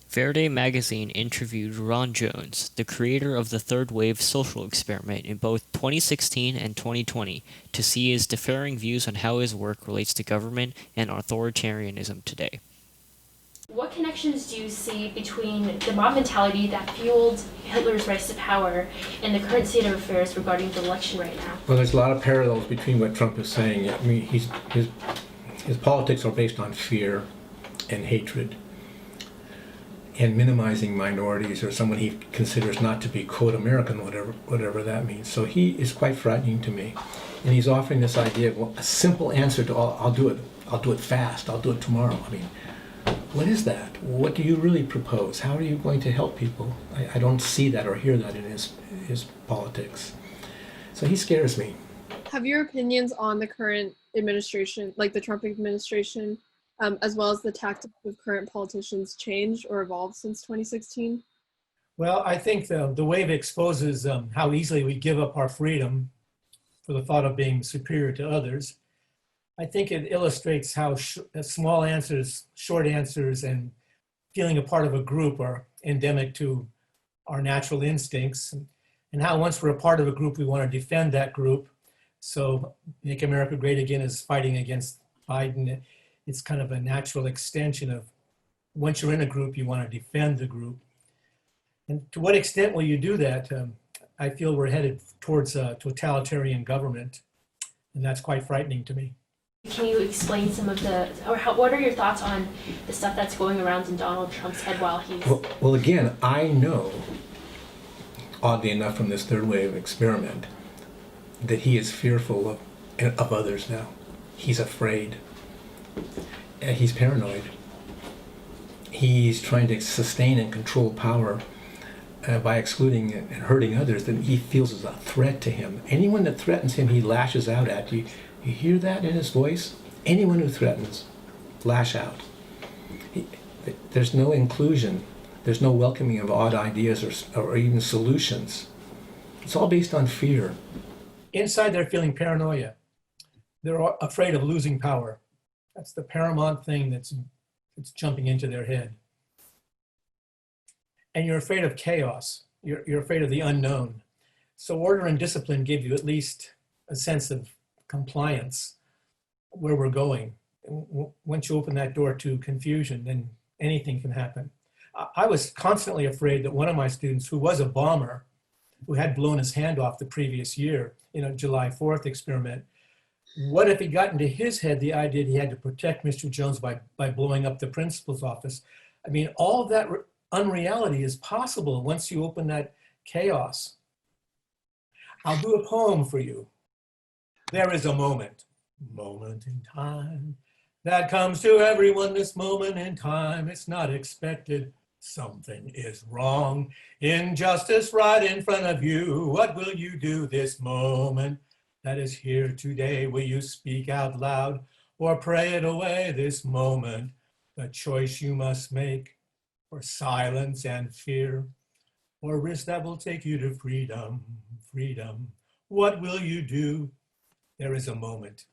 Verde Magazine interviewed Ron Jones, the creator of the third wave social experiment, in both 2016 and 2020 to see his differing views on how his work relates to government and authoritarianism today. What connections do you see between the mob mentality that fueled Hitler's rise to power and the current state of affairs regarding the election right now? Well, there's a lot of parallels between what Trump is saying. I mean, his politics are based on fear and hatred and minimizing minorities or someone he considers not to be, quote, American, whatever that means. So he is quite frightening to me. And he's offering this idea of, well, a simple answer to all, I'll do it fast, I'll do it tomorrow. I mean, what is that? What do you really propose? How are you going to help people? I don't see that or hear that in his politics. So he scares me. Have your opinions on the current administration, like the Trump administration, as well as the tactics of current politicians, changed or evolved since 2016? Well, I think the wave exposes how easily we give up our freedom for the thought of being superior to others. I think it illustrates how small answers, short answers, and feeling a part of a group are endemic to our natural instincts, and how once we're a part of a group, we want to defend that group. So Make America Great Again is fighting against Biden. It's kind of a natural extension of once you're in a group, you want to defend the group. And to what extent will you do that? I feel we're headed towards a totalitarian government, and that's quite frightening to me. Can you explain some of what are your thoughts on the stuff that's going around in Donald Trump's head while he's... Well, again, I know, oddly enough, from this third wave experiment, that he is fearful of others now. He's afraid. He's paranoid. He's trying to sustain and control power by excluding and hurting others that he feels is a threat to him. Anyone that threatens him, he lashes out at. You hear that in his voice? Anyone who threatens, lash out. There's no inclusion. There's no welcoming of odd ideas or even solutions. It's all based on fear. Inside, they're feeling paranoia. They're afraid of losing power. That's the paramount thing that's jumping into their head. And you're afraid of chaos. You're afraid of the unknown. So order and discipline give you at least a sense of compliance, where we're going. Once you open that door to confusion, then anything can happen. I was constantly afraid that one of my students, who was a bomber, who had blown his hand off the previous year in a July 4th experiment, what if it got into his head the idea that he had to protect Mr. Jones by blowing up the principal's office? I mean, all of that unreality is possible once you open that chaos. I'll do a poem for you. There is a moment in time, that comes to everyone. This moment in time, it's not expected. Something is wrong. Injustice right in front of you. What will you do this moment that is here today? Will you speak out loud or pray it away? This moment, the choice you must make, for silence and fear, or risk that will take you to freedom, freedom. What will you do? There is a moment.